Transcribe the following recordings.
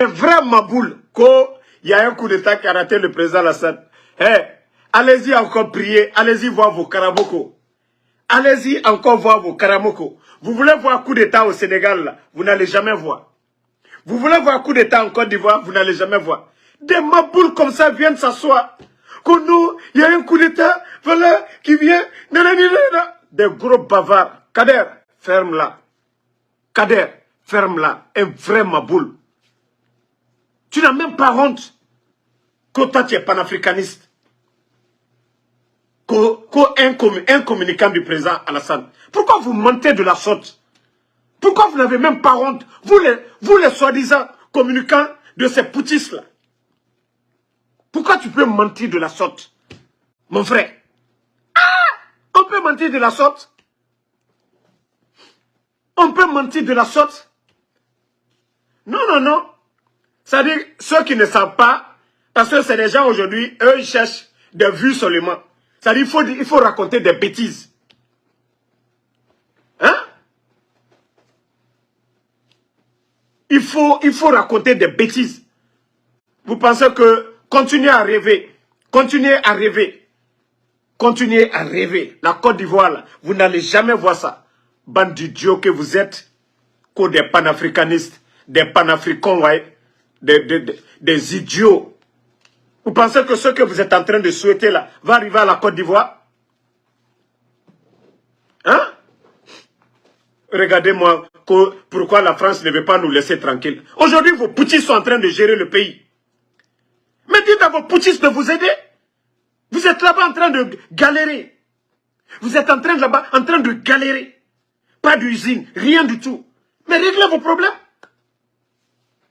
vrai Maboul, il y a un coup d'État qui a raté le président Alassane. Allez-y encore prier, allez-y voir vos karamoko. Allez-y encore voir vos karamoko. Vous voulez voir un coup d'État au Sénégal, là, vous n'allez jamais voir. Vous voulez voir un coup d'État en Côte d'Ivoire, vous n'allez jamais voir. Des Mabouls comme ça viennent s'asseoir. Nous, il y a un coup d'État, voilà, qui vient. Des gros bavards. Kader, ferme-la. Kader, ferme-la. Un vrai Maboul. Tu n'as même pas honte que toi tu es panafricaniste. Un communicant du président Alassane. Pourquoi vous mentez de la sorte? Pourquoi vous n'avez même pas honte? Vous les soi-disant communicants de ces poutistes-là. Pourquoi tu peux mentir de la sorte? Mon frère. On peut mentir de la sorte? On peut mentir de la sorte? Non, non, non. C'est-à-dire, ceux qui ne savent pas, parce que c'est des gens aujourd'hui, eux, ils cherchent des vues seulement. C'est-à-dire, il faut raconter des bêtises. Hein? Il faut raconter des bêtises. Vous pensez que continuez à rêver. Continuez à rêver. Continuez à rêver. La Côte d'Ivoire, là, vous n'allez jamais voir ça. Bande d'idiots que vous êtes, que des panafricanistes, des panafricains, ouais. Des idiots. Vous pensez que ce que vous êtes en train de souhaiter là va arriver à la Côte d'Ivoire? Hein? Regardez-moi pourquoi la France ne veut pas nous laisser tranquilles. Aujourd'hui, vos poutistes sont en train de gérer le pays. Mais dites à vos poutistes de vous aider. Vous êtes là-bas en train de galérer. Vous êtes en train de galérer. Pas d'usine, rien du tout. Mais réglez vos problèmes.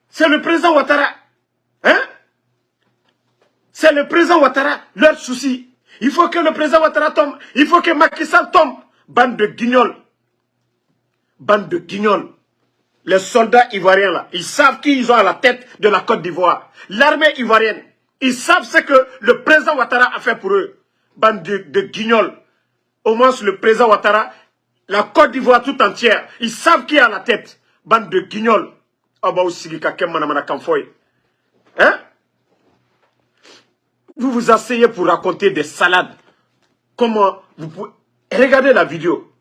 C'est le président Ouattara. Hein? C'est le président Ouattara, leur souci. Il faut que le président Ouattara tombe. Il faut que Macky Sall tombe. Bande de guignols. Bande de guignols. Les soldats ivoiriens là, ils savent qui ils ont à la tête de la Côte d'Ivoire. L'armée ivoirienne, ils savent ce que le président Ouattara a fait pour eux. Bande de guignols. Au moins le président Ouattara, la Côte d'Ivoire tout entière, ils savent qui est à la tête. Bande de guignols. Hein? Vous vous asseyez pour raconter des salades. Comment vous pouvez... Regardez la vidéo.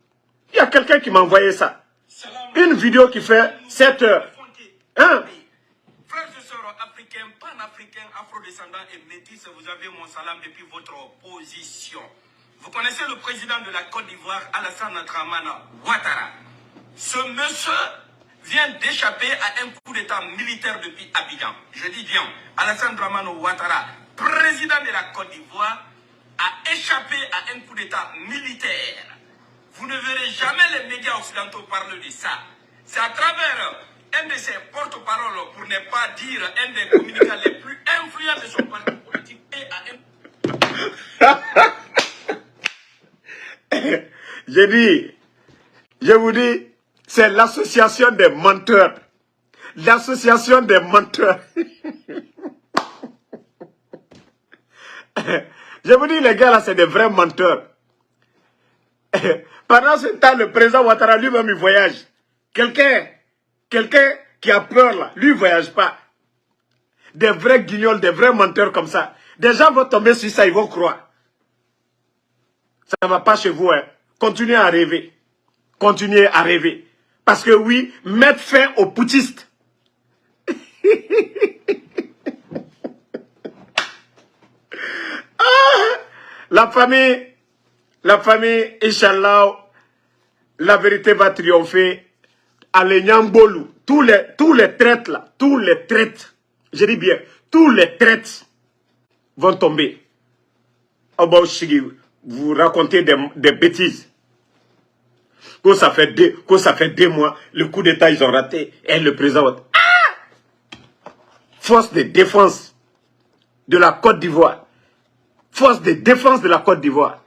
Il y a quelqu'un qui m'a envoyé ça. Une vidéo qui fait 7 heures. Hein? Frères et sœurs africains, panafricains, afrodescendants et métis, vous avez mon salam depuis votre position. Vous connaissez le président de la Côte d'Ivoire, Alassane Dramane Ouattara. Ce monsieur vient d'échapper à un coup d'état militaire depuis Abidjan. Je dis bien, Alassane Dramane Ouattara, président de la Côte d'Ivoire, a échappé à un coup d'état militaire. Vous ne verrez jamais les médias occidentaux parler de ça. C'est à travers un de ses porte-paroles, pour ne pas dire un des communicants les plus influents de son parti politique, et à un... Je vous dis, c'est l'association des menteurs. L'association des menteurs. Je vous dis, les gars, là, c'est des vrais menteurs. Pendant ce temps, le président Ouattara, lui-même, il voyage. Quelqu'un qui a peur, là, lui, il ne voyage pas. Des vrais guignols, des vrais menteurs comme ça. Des gens vont tomber sur ça, ils vont croire. Ça ne va pas chez vous, hein. Continuez à rêver. Continuez à rêver. Parce que oui, mettre fin aux poutistes. La famille, Inch'Allah, la vérité va triompher. Allez, Nyambolou, tous les traites là, tous les traites, je dis bien, tous les traites vont tomber. Vous racontez des bêtises. Que ça fait 2 mois, le coup d'État, ils ont raté. Et le président... Force de défense de la Côte d'Ivoire. Force de défense de la Côte d'Ivoire.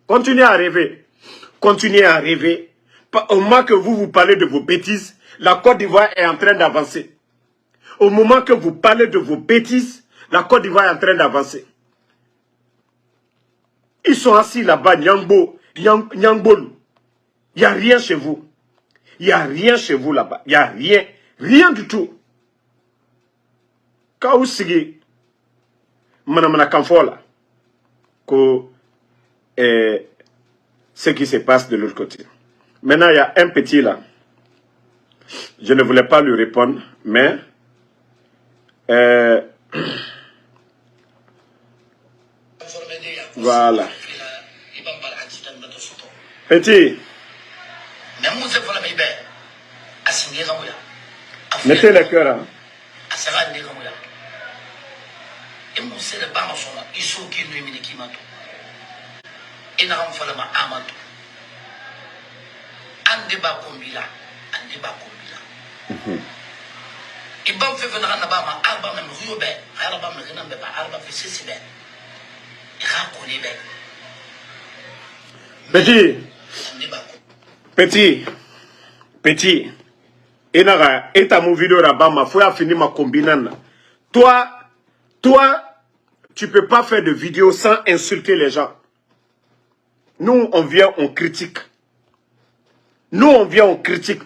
Continuez à rêver. Continuez à rêver. Au moment que vous parlez de vos bêtises, la Côte d'Ivoire est en train d'avancer. Au moment que vous parlez de vos bêtises, la Côte d'Ivoire est en train d'avancer. Ils sont assis là-bas, Nyangbolou. Il n'y a rien chez vous. Il n'y a rien chez vous là-bas. Il n'y a rien. Rien du tout. Quand vous sigez, Madame Kanfola, que ce qui se passe de l'autre côté. Maintenant, il y a un petit là. Je ne voulais pas lui répondre, mais voilà. Petit. Mettez le cœur. Hein. Petit. Et ta vidéo là-bas, ma foi a fini ma combinane. Toi, tu peux pas faire de vidéo sans insulter les gens. Nous, on vient, on critique.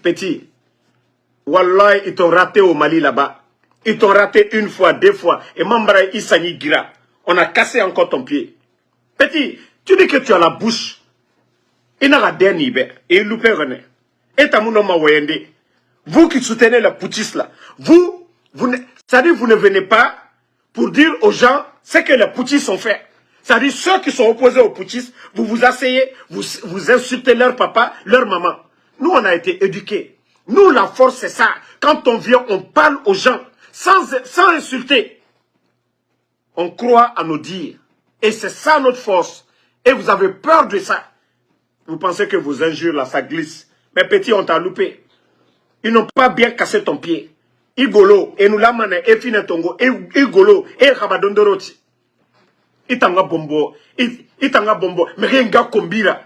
Petit. Wallah, ils t'ont raté au Mali là-bas. Ils t'ont raté une fois, deux fois. Et Mambara Isani Gira. On a cassé encore ton pied. Petit, tu dis que tu as la bouche. Il n'a pas d'ennemi. Et loupé René. Et Tamounoma Wayende. Vous qui soutenez les poutistes là. C'est-à-dire vous ne venez pas pour dire aux gens ce que les poutistes ont fait. C'est-à-dire ceux qui sont opposés aux poutistes, vous vous asseyez, vous insultez leur papa, leur maman. Nous, on a été éduqués. Nous, la force, c'est ça. Quand on vient, on parle aux gens sans insulter. On croit à nos dires. Et c'est ça notre force. Et vous avez peur de ça. Vous pensez que vos injures, là, ça glisse. Mais petit, on t'a loupé. Ils n'ont pas bien cassé ton pied. Igolo, et nous la mané, et finetongo, et Igolo, et Rabadondoroti. Itanga bombo, mais rien gars combira.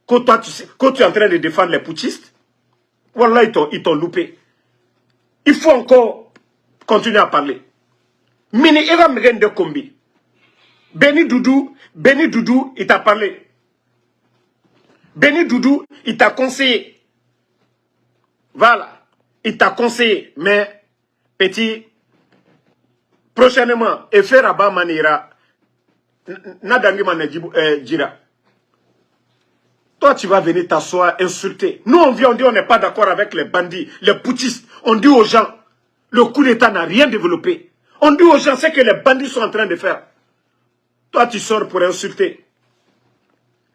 Quand toi, tu es en train de défendre les poutistes, voilà, ils t'ont loupé. Il faut encore continuer à parler. Mini Eva Megen de Kombi. Beni Doudou, il t'a parlé. Beni Doudou, il t'a conseillé. Voilà. Il t'a conseillé. Mais, petit, prochainement, Efe Rabat Manira, Nadangi Manejira. Toi, tu vas venir t'asseoir, insulter. Nous, on vient, on dit on n'est pas d'accord avec les bandits, les poutistes. On dit aux gens, le coup d'État n'a rien développé. On dit aux gens ce que les bandits sont en train de faire. Toi, tu sors pour insulter.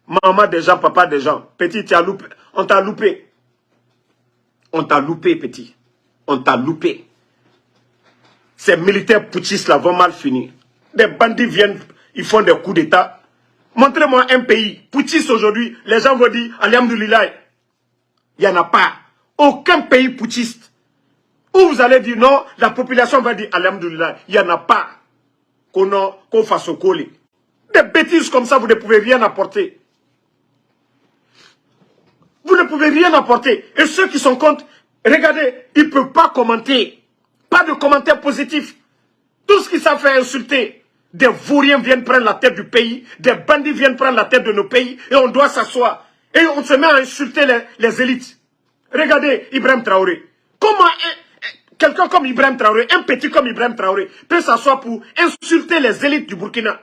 Maman des gens, papa des gens. Petit, tu as loupé. On t'a loupé. On t'a loupé, petit. On t'a loupé. Ces militaires poutistes là vont mal finir. Des bandits viennent, ils font des coups d'État. Montrez-moi un pays poutiste aujourd'hui. Les gens vont dire, Alhamdoulilah. Il n'y en a pas. Aucun pays poutiste. Où vous allez dire non, la population va dire Alhamdoulilah. Il n'y en a pas. Qu'on fasse au coller. Des bêtises comme ça, vous ne pouvez rien apporter. Vous ne pouvez rien apporter. Et ceux qui sont contre, regardez, ils ne peuvent pas commenter. Pas de commentaires positifs. Tout ce qu'ils savent faire insulter. Des vauriens viennent prendre la tête du pays. Des bandits viennent prendre la tête de nos pays. Et on doit s'asseoir. Et on se met à insulter les élites. Regardez Ibrahim Traoré. Comment quelqu'un comme Ibrahim Traoré, un petit comme Ibrahim Traoré, peut s'asseoir pour insulter les élites du Burkina?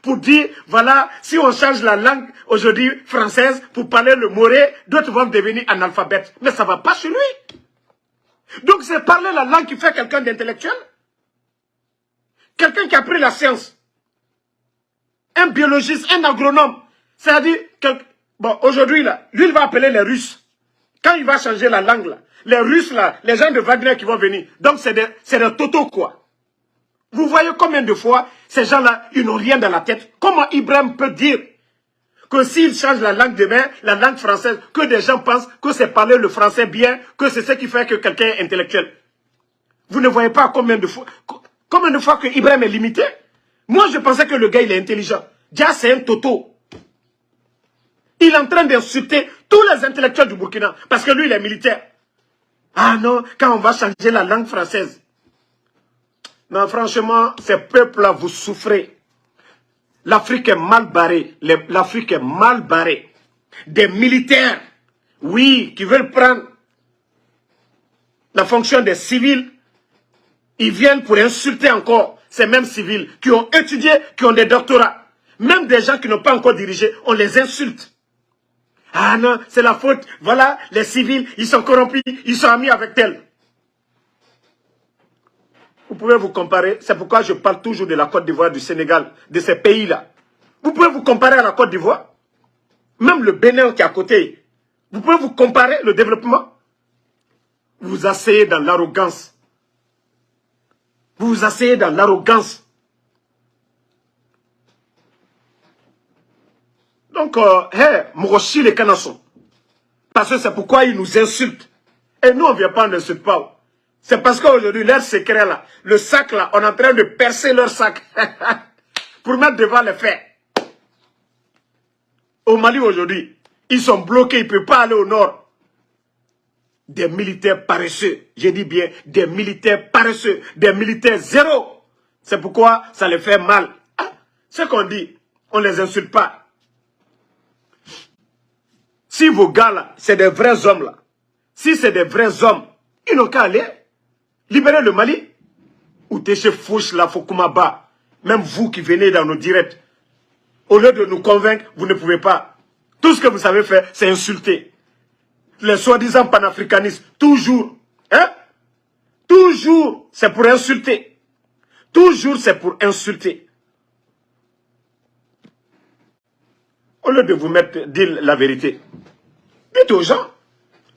Pour dire, voilà, si on change la langue aujourd'hui française pour parler le moré, d'autres vont devenir analphabètes. Mais ça ne va pas chez lui. Donc c'est parler la langue qui fait quelqu'un d'intellectuel. Quelqu'un qui a pris la science. Un biologiste, un agronome. C'est-à-dire, bon, aujourd'hui, là, lui, il va appeler les Russes. Quand il va changer la langue, là, les Russes, là, les gens de Wagner qui vont venir. Donc c'est des totaux, quoi. Vous voyez combien de fois, ces gens-là, ils n'ont rien dans la tête. Comment Ibrahim peut dire que s'il change la langue demain, la langue française, que des gens pensent que c'est parler le français bien, que c'est ce qui fait que quelqu'un est intellectuel. Vous ne voyez pas combien de fois que Ibrahim est limité? Moi, je pensais que le gars, il est intelligent. Déjà, c'est un toto. Il est en train d'insulter tous les intellectuels du Burkina, parce que lui, il est militaire. Ah non, quand on va changer la langue française. Non, franchement, ces peuples-là, vous souffrez. L'Afrique est mal barrée. L'Afrique est mal barrée. Des militaires, oui, qui veulent prendre la fonction des civils, ils viennent pour insulter encore ces mêmes civils qui ont étudié, qui ont des doctorats. Même des gens qui n'ont pas encore dirigé, on les insulte. Ah non, c'est la faute. Voilà, les civils, ils sont corrompus, ils sont amis avec tel. Vous pouvez vous comparer, c'est pourquoi je parle toujours de la Côte d'Ivoire, du Sénégal, de ces pays-là. Vous pouvez vous comparer à la Côte d'Ivoire, même le Bénin qui est à côté. Vous pouvez vous comparer le développement. Vous vous asseyez dans l'arrogance. Vous vous asseyez dans l'arrogance. Donc, Mourochi les Canasson. Parce que c'est pourquoi ils nous insultent. Et nous, on ne vient pas, on n'insulte pas. C'est parce qu'aujourd'hui, leur secret là, le sac là, on est en train de percer leur sac. Pour mettre devant les faits. Au Mali aujourd'hui, ils sont bloqués, ils ne peuvent pas aller au nord. Des militaires paresseux. Je dis bien, des militaires paresseux. Des militaires zéro. C'est pourquoi ça les fait mal. Ah, ce qu'on dit, on ne les insulte pas. Si vos gars là, c'est des vrais hommes là. Si c'est des vrais hommes, ils n'ont qu'à aller libérer le Mali. Ou Téché Fouch la Fokoumaba. Même vous qui venez dans nos directs. Au lieu de nous convaincre, vous ne pouvez pas. Tout ce que vous savez faire, c'est insulter. Les soi-disant panafricanistes, toujours. Hein? Toujours, c'est pour insulter. Toujours, c'est pour insulter. Au lieu de vous mettre, dire la vérité. Dites aux gens,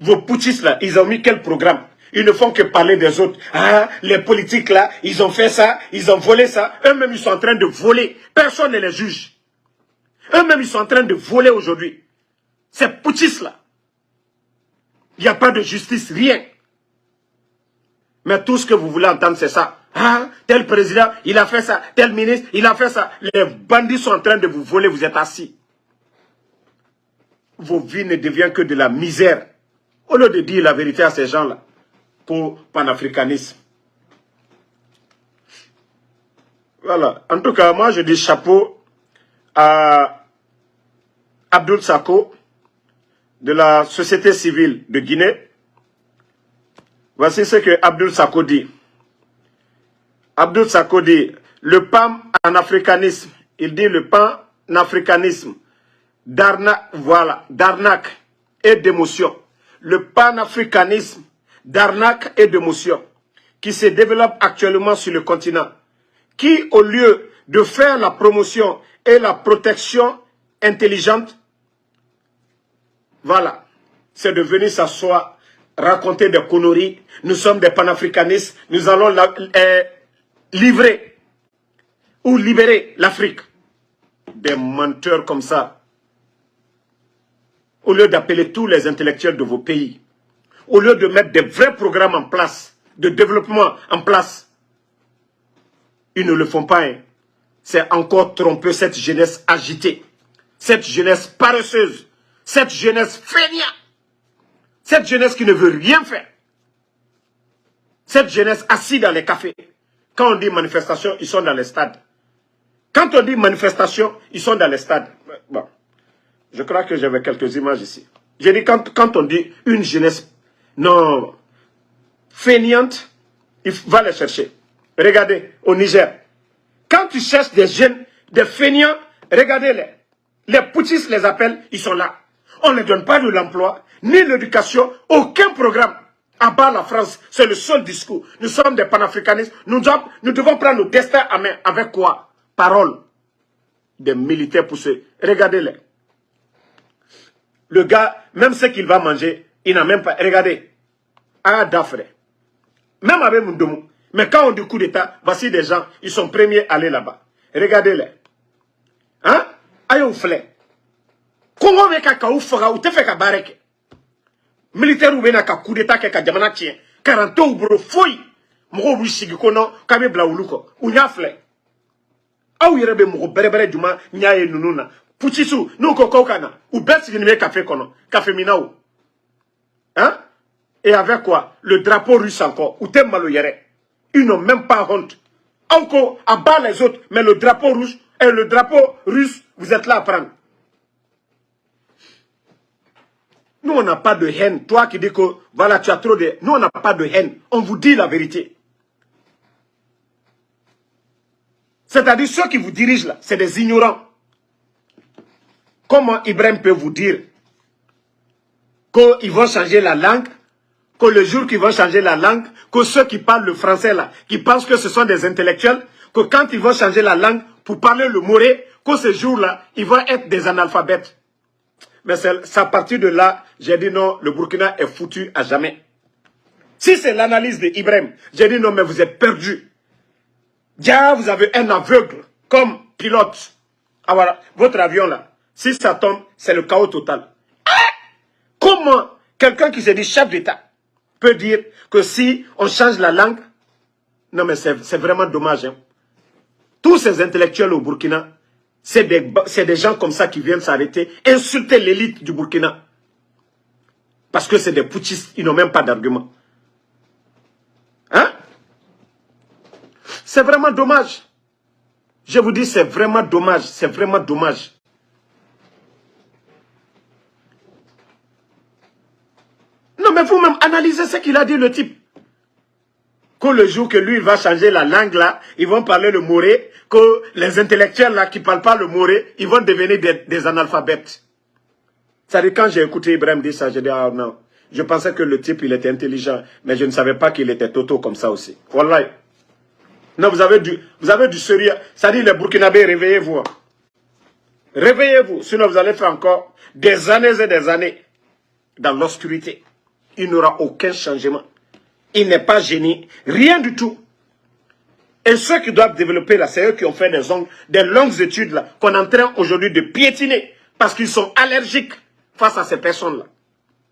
vos putschistes là, ils ont mis quel programme? Ils ne font que parler des autres. Ah, les politiques là, ils ont fait ça, ils ont volé ça. Eux-mêmes, ils sont en train de voler. Personne ne les juge. Eux-mêmes, ils sont en train de voler aujourd'hui. Ces putschistes là. Il n'y a pas de justice, rien. Mais tout ce que vous voulez entendre, c'est ça. Ah, tel président, il a fait ça. Tel ministre, il a fait ça. Les bandits sont en train de vous voler, vous êtes assis. Vos vies ne deviennent que de la misère. Au lieu de dire la vérité à ces gens-là, pour panafricanisme. Voilà. En tout cas, moi, je dis chapeau à Abdoul Sako, de la société civile de Guinée. Voici ce que Abdoul Sako dit. Abdoul Sako dit, le pan-africanisme, il dit le pan-africanisme, d'arnaque et d'émotion. Le panafricanisme d'arnaque et d'émotion qui se développe actuellement sur le continent, qui au lieu de faire la promotion et la protection intelligente, voilà, c'est de venir s'asseoir, raconter des conneries. Nous sommes des panafricanistes, nous allons livrer ou libérer l'Afrique. Des menteurs comme ça. Au lieu d'appeler tous les intellectuels de vos pays, au lieu de mettre des vrais programmes en place, de développement en place, ils ne le font pas. Hein. C'est encore tromper cette jeunesse agitée, cette jeunesse paresseuse, cette jeunesse fainéante, cette jeunesse qui ne veut rien faire, cette jeunesse assise dans les cafés. Quand on dit manifestation, ils sont dans les stades. Quand on dit manifestation, ils sont dans les stades. Bon, je crois que j'avais quelques images ici. J'ai dit quand on dit une jeunesse non fainéante, il va les chercher. Regardez, au Niger. Quand tu cherches des jeunes, des fainéants, regardez-les. Les putschistes les appellent, ils sont là. On ne donne pas de l'emploi, ni l'éducation, aucun programme. À bas la France, c'est le seul discours. Nous sommes des panafricanistes. Nous devons prendre nos destins à main. Avec quoi? Parole. Des militaires poussés. Regardez-les. Le gars, même ce qu'il va manger, il n'a même pas... Regardez. Ah, d'affaires. Même avec Moundoumou. Mais quand on dit coup d'État, voici des gens, ils sont premiers à aller là-bas. Regardez-les. Hein? Aïe, on flait. Congo veut qu'à ou fera ou te fait qu'à barreke. Militaire ou bien qu'à coup d'État qu'à diamana tien. 40 ou bro fouille. Mou wishigi kono, kabe blaoulouko. Ou nya flait. Ah ou yerebe mou berebere duma, nya ye nounouna. Puchisu, nou kokokana. Ou best v'inime café kono. Café minaou. Hein? Et avec quoi? Le drapeau russe encore. Ou te malo yere. Ils n'ont même pas honte. Encore, à bas les autres, mais le drapeau rouge et le drapeau russe, vous êtes là à prendre. Nous, on n'a pas de haine. Toi qui dis que, voilà, tu as trop de... Nous, on n'a pas de haine. On vous dit la vérité. C'est-à-dire, ceux qui vous dirigent là, c'est des ignorants. Comment Ibrahim peut vous dire qu'ils vont changer la langue, que le jour qu'ils vont changer la langue, que ceux qui parlent le français là, qui pensent que ce sont des intellectuels, que quand ils vont changer la langue pour parler le moré, que ce jour-là, ils vont être des analphabètes. Mais c'est à partir de là, j'ai dit non, le Burkina est foutu à jamais. Si c'est l'analyse de Ibrahim, j'ai dit non, mais vous êtes perdus. Déjà, vous avez un aveugle comme pilote. Ah voilà, votre avion là, si ça tombe, c'est le chaos total. Comment quelqu'un qui se dit chef d'État peut dire que si on change la langue, non mais c'est vraiment dommage. Hein. Tous ces intellectuels au Burkina, c'est des gens comme ça qui viennent s'arrêter, insulter l'élite du Burkina. Parce que c'est des putschistes, ils n'ont même pas d'argument. Hein? C'est vraiment dommage. Je vous dis, c'est vraiment dommage, c'est vraiment dommage. Non mais vous-même analysez ce qu'il a dit le type. Que le jour que lui, il va changer la langue là, ils vont parler le moré, que les intellectuels là qui ne parlent pas le moré, ils vont devenir des analphabètes. C'est-à-dire quand j'ai écouté Ibrahim dire ça, j'ai dit ah non. Je pensais que le type il était intelligent, mais je ne savais pas qu'il était toto comme ça aussi. Wallahi. Non, vous avez du sérieux. C'est-à-dire les Burkinabés, réveillez-vous. Réveillez-vous, sinon vous allez faire encore des années et des années dans l'obscurité. Il n'y aura aucun changement. Il n'est pas génie, rien du tout. Et ceux qui doivent développer là, c'est eux qui ont fait des longues études là, qu'on est en train aujourd'hui de piétiner, parce qu'ils sont allergiques face à ces personnes-là.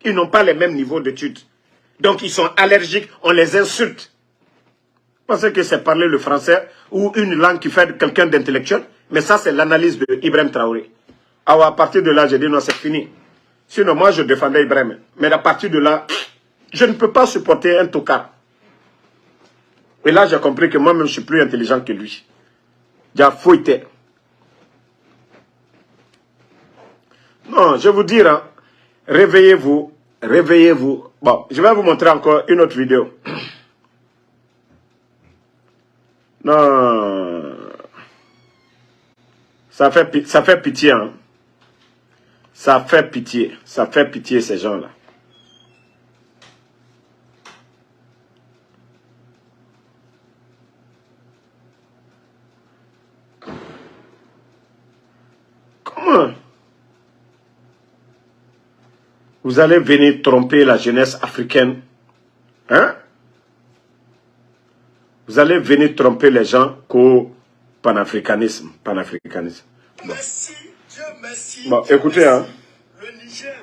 Ils n'ont pas les mêmes niveaux d'études. Donc ils sont allergiques, on les insulte. Vous pensez que c'est parler le français ou une langue qui fait de quelqu'un d'intellectuel? Mais ça, c'est l'analyse de Ibrahim Traoré. Alors à partir de là, j'ai dit non, c'est fini. Sinon, moi, je défendais Ibrahim. Mais à partir de là, je ne peux pas supporter un tocard. Et là, j'ai compris que moi-même, je suis plus intelligent que lui. J'ai fouillé. Non, je vous dis, hein, réveillez-vous, réveillez-vous. Bon, je vais vous montrer encore une autre vidéo. Non. Ça fait pitié, hein. Ça fait pitié ces gens-là. Comment vous allez venir tromper la jeunesse africaine? Hein? Vous allez venir tromper les gens qu'au panafricanisme. Panafricanisme. Bon. Merci, Dieu merci. Bon, écoutez, hein. Le Niger.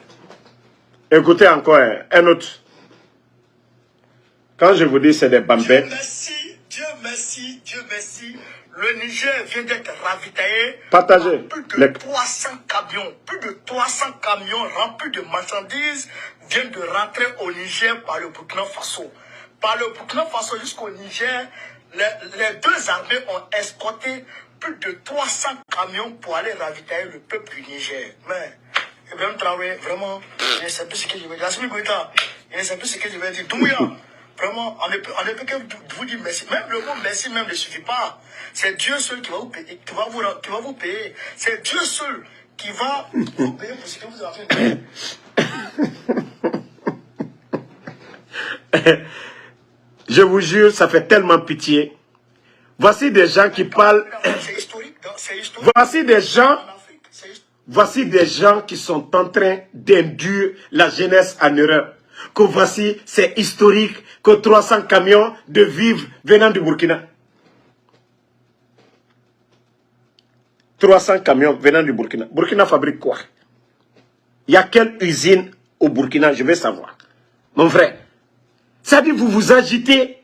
Écoutez encore un autre. Quand je vous dis c'est des bambins. Dieu merci, Dieu merci, Dieu merci. Le Niger vient d'être ravitaillé. Partagez. Plus de 300 camions, plus de 300 camions remplis de marchandises viennent de rentrer au Niger par le Burkina Faso. Par le Burkina Faso jusqu'au Niger, les deux armées ont escorté plus de 300 camions pour aller ravitailler le peuple du Niger. Mais, Ibrahim Traoré, vraiment, je ne sais plus ce que je vais dire. Assimi Goïta, je ne sais plus ce que je vais dire. Doumbouya, vraiment, on ne peut que vous dire merci. Même le mot merci même ne suffit pas. C'est Dieu seul qui va vous payer. Qui va vous payer. C'est Dieu seul qui va vous payer pour ce que vous avez fait. Je vous jure, ça fait tellement pitié. Voici des gens qui parlent. C'est historique. C'est historique. Voici des gens qui sont en train d'induire la jeunesse en erreur. Que voici, c'est historique que 300 camions de vivres venant du Burkina. 300 camions venant du Burkina. Burkina fabrique quoi? Il y a quelle usine au Burkina? Je veux savoir. Mon frère. C'est-à-dire vous vous agitez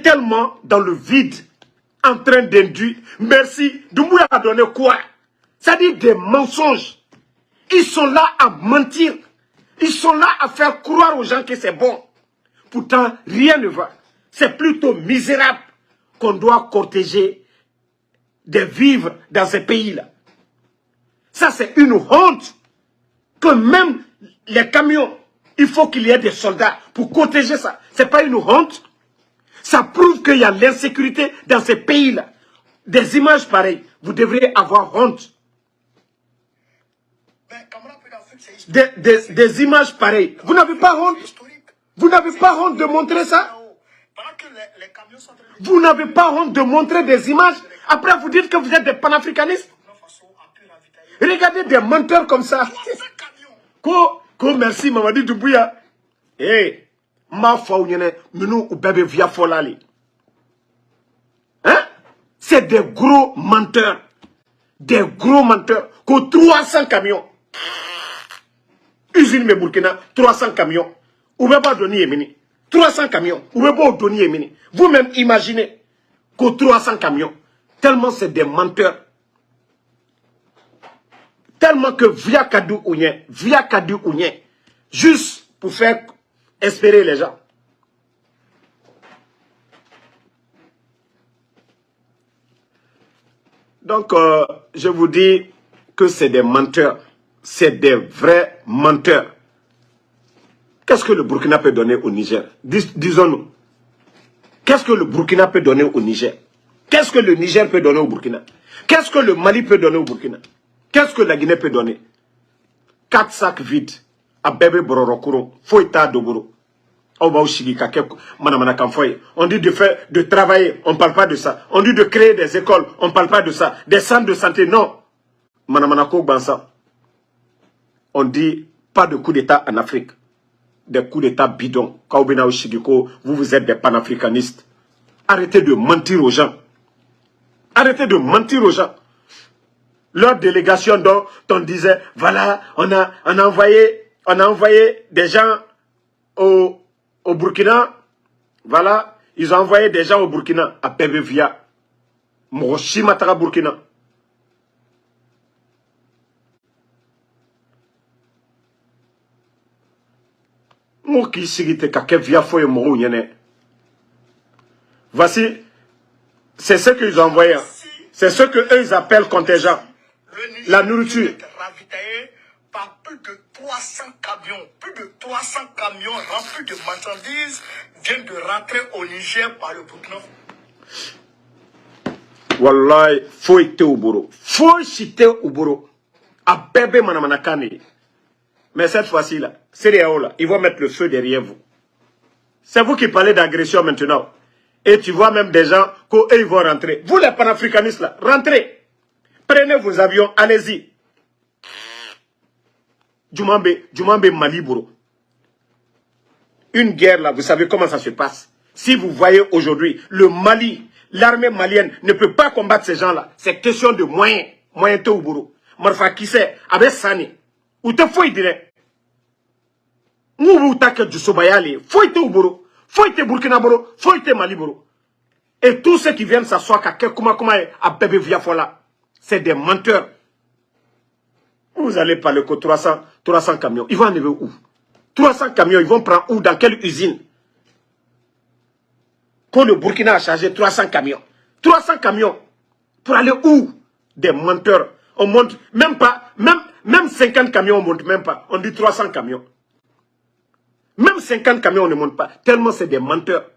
tellement dans le vide, en train d'induire. Merci. Doumbouya a donné quoi? C'est-à-dire des mensonges. Ils sont là à mentir. Ils sont là à faire croire aux gens que c'est bon. Pourtant, rien ne va. C'est plutôt misérable qu'on doit protéger des vivres dans ces pays-là. Ça, c'est une honte. que même les camions, il faut qu'il y ait des soldats pour protéger ça. Ce n'est pas une honte. Ça prouve qu'il y a l'insécurité dans ces pays-là. Des images pareilles, vous devriez avoir honte. Des images pareilles. Vous n'avez pas honte? Vous n'avez pas honte de montrer ça? Vous n'avez pas honte de montrer des images? Après, vous dites que vous êtes des panafricanistes? Regardez des menteurs comme ça. Merci, Mamadi Doumbouya. Eh, ma faounyene, nous, ou bébé via folali. Hein? C'est des gros menteurs. Des gros menteurs. Que 300 camions. Usine me Burkina, 300 camions. Ou même pas donner Yémeni. 300 camions. Ou même pas donner Yémeni. Vous-même imaginez que 300 camions. Tellement c'est des menteurs. Tellement que via Kadou Ounien, juste pour faire espérer les gens. Donc, je vous dis que c'est des menteurs. C'est des vrais menteurs. Qu'est-ce que le Burkina peut donner au Niger? Disons-nous. Qu'est-ce que le Burkina peut donner au Niger? Qu'est-ce que le Niger peut donner au Burkina? Qu'est-ce que le Mali peut donner au Burkina? Qu'est-ce que la Guinée peut donner? 4 sacs vides. À bébé bororokuro. Foïta doboro. On dit de travailler, on ne parle pas de ça. On dit de créer des écoles, on ne parle pas de ça. Des centres de santé, non. On dit pas de coup d'État en Afrique. Des coups d'État bidons. Vous êtes des panafricanistes. Arrêtez de mentir aux gens. Arrêtez de mentir aux gens. Leur délégation dont on disait, voilà, on a envoyé des gens au Burkina. Voilà, ils ont envoyé des gens au Burkina, à Pébévia. Morochimatara Burkina. Voici, c'est ce qu'ils ont envoyé. C'est ce qu'eux ils appellent contingent. La nourriture. Par plus de 300 camions, remplis de marchandises viennent de rentrer au Niger par le Burkina. Wallahi, faut être au bureau. Faut citer au bureau. À bébé manamanakani. Mais cette fois-ci là, c'est les là, ils vont mettre le feu derrière vous. C'est vous qui parlez d'agression maintenant. Et tu vois même des gens qu'eux ils vont rentrer. Vous les panafricanistes là, rentrez. Prenez vos avions, allez-y. Djumambe Maliboro. Une guerre là, vous savez comment ça se passe. Si vous voyez aujourd'hui, le Mali, l'armée malienne ne peut pas combattre ces gens-là. C'est question de moyens. Moyens Touboro. Marfa qui sait, avec Sani. Ou te faut y dire. Mou take du Sobayali. Faut y te Uboro. Faut y te Burkina Boro. Faut y te Maliboro. Et tous ceux qui viennent s'asseoir à Bébé Viafola. C'est des menteurs. Vous allez parler que 300 camions. Ils vont arriver où? 300 camions, ils vont prendre où? Dans quelle usine? Quand le Burkina a chargé 300 camions. 300 camions. Pour aller où? Des menteurs. On monte même pas, même 50 camions, on ne monte même pas. On dit 300 camions. Même 50 camions, on ne monte pas. Tellement c'est des menteurs.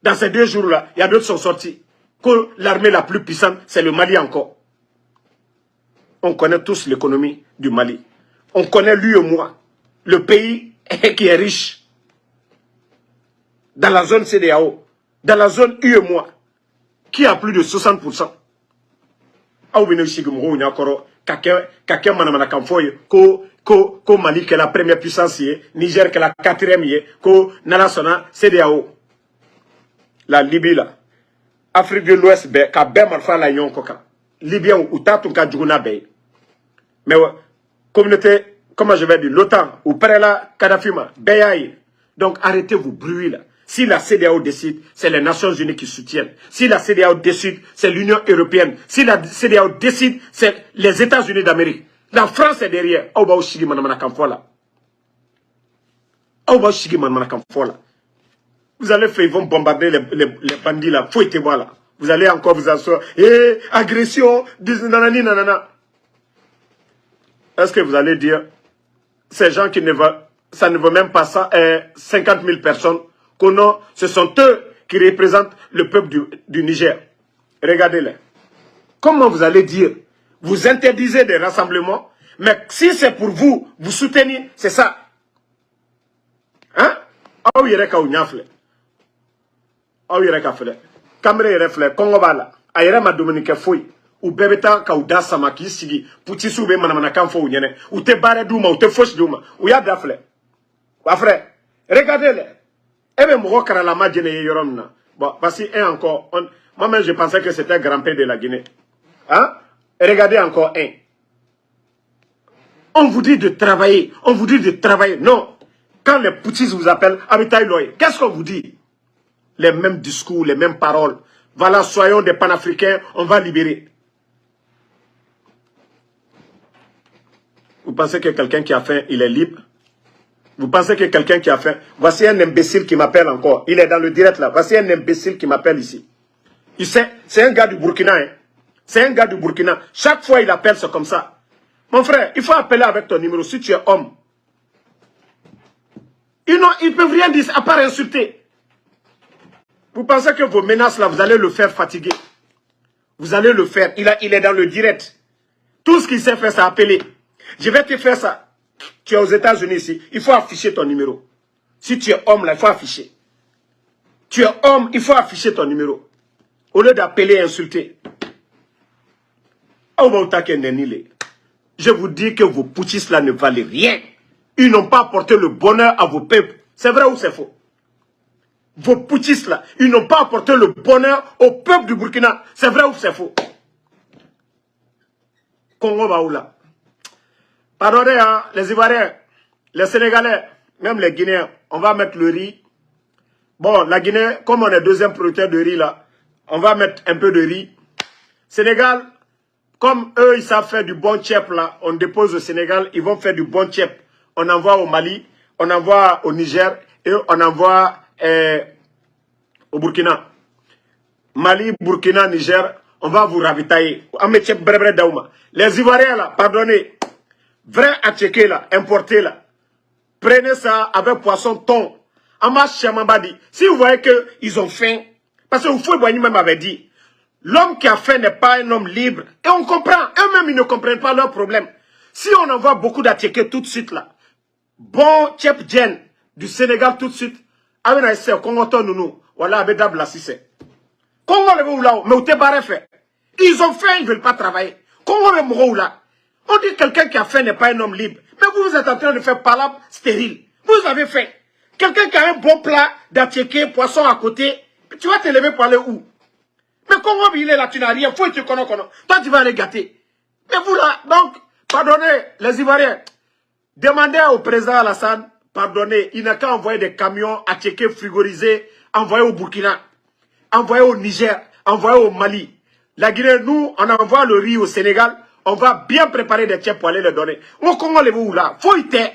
Dans ces 2 jours-là, il y a d'autres qui sont sortis. Que l'armée la plus puissante, c'est le Mali encore. On connaît tous l'économie du Mali. On connaît lui et moi. Le pays qui est riche. Dans la zone CEDEAO. Dans la zone UEMOA. Qui a plus de 60%. Ko Mali qui est la première puissance, Niger qui est la 4e, ko Nalasona, CEDEAO. La Libye là. Afrique de l'Ouest, ka ben marfa la yon koka. Libyen ou tatou ka djouna bay. Mais communauté, comment je vais dire, l'OTAN, ou Prela, Kadhafima, Beyaï. Donc arrêtez vos bruits là. Si la CEDEAO décide, c'est les Nations Unies qui soutiennent. Si la CEDEAO décide, c'est l'Union Européenne. Si la CEDEAO décide, c'est les États-Unis d'Amérique. La France est derrière. Vous allez faire, ils vont bombarder les bandits là. Faut être là. Vous allez encore vous asseoir. Agression, nanani, nanana. Est-ce que vous allez dire ces gens qui ne veulent, ça ne veut même pas ça, 50 000 personnes, ce sont eux qui représentent le peuple du Niger. Regardez-les. Comment vous allez dire, vous interdisez des rassemblements, mais si c'est pour vous, vous soutenez, c'est ça. Hein? Ah oui, il y a ah oui, il y a Cameroun est reflet, Congo Bala, Aïra ma Dominique Foy, ou Bebeta Kauda Samaki Sigi, Poutisu be Manamanakan Fo Yene, ou te Bare Douma, ou te Foch Douma, ou ya Dafle. Frère, regardez-les. Eh bien, Moro Karalama Djene Yoromna. Bon, voici un encore. Moi-même, je pensais que c'était grand-père de la Guinée. Hein? Et regardez encore un. On vous dit de travailler. On vous dit de travailler. Non. Quand les poutistes vous appellent, Abitaï Loye, qu'est-ce qu'on vous dit? Les mêmes discours, les mêmes paroles. Voilà, soyons des panafricains, on va libérer. Vous pensez que quelqu'un qui a faim, il est libre? Vous pensez que quelqu'un qui a faim... Voici un imbécile qui m'appelle encore. Il est dans le direct là. Voici un imbécile qui m'appelle ici. C'est un gars du Burkina. Hein. C'est un gars du Burkina. Chaque fois il appelle, c'est comme ça. Mon frère, il faut appeler avec ton numéro si tu es homme. Ils ne peuvent rien dire à part insulter. Vous pensez que vos menaces là, vous allez le faire fatiguer. Vous allez le faire. Il est dans le direct. Tout ce qu'il sait faire, c'est appeler. Je vais te faire ça. Tu es aux États-Unis ici. Il faut afficher ton numéro. Si tu es homme là, il faut afficher. Tu es homme, il faut afficher ton numéro. Au lieu d'appeler et insulter. Je vous dis que vos poutistes là ne valent rien. Ils n'ont pas apporté le bonheur à vos peuples. C'est vrai ou c'est faux? Vos poutistes là, ils n'ont pas apporté le bonheur au peuple du Burkina. C'est vrai ou c'est faux? Congo Baoula. Pardonnez, hein, les Ivoiriens, les Sénégalais, même les Guinéens, on va mettre le riz. Bon, la Guinée, comme on est deuxième producteur de riz là, on va mettre un peu de riz. Sénégal, comme eux, ils savent faire du bon tchèp là, on dépose au Sénégal, ils vont faire du bon tchèp. On envoie au Mali, on envoie au Niger et on envoie au Burkina. Mali, Burkina, Niger, on va vous ravitailler. Les Ivoiriens là, pardonnez, vrai attiqué là, importé là, prenez ça avec poisson thon. Si vous voyez qu'ils ont faim, parce que Houphouët-Boigny même avait dit, l'homme qui a faim n'est pas un homme libre. Et on comprend, eux-mêmes ils ne comprennent pas leurs problèmes. Si on envoie beaucoup d'attiqués tout de suite là, bon Tchep Djen du Sénégal tout de suite, ils ont faim, ils ne veulent pas travailler. On dit que quelqu'un qui a faim n'est pas un homme libre. Mais vous êtes en train de faire palabre stérile. Vous avez faim. Quelqu'un qui a un bon plat d'attiqué, poisson à côté, tu vas te lever pour aller où? Mais Congo, il est là, tu n'as rien. Faut que tu connais. Toi, tu vas aller gâter. Mais vous là, donc, pardonnez, les Ivoiriens. Demandez au président Alassane, pardonnez, il n'a qu'à envoyer des camions attiqués, frigorisés, envoyés au Burkina, envoyés au Niger, envoyés au Mali. La Guinée, nous, on envoie le riz au Sénégal. On va bien préparer des tiers pour aller les donner. Au Congo, les vous là, faut y être.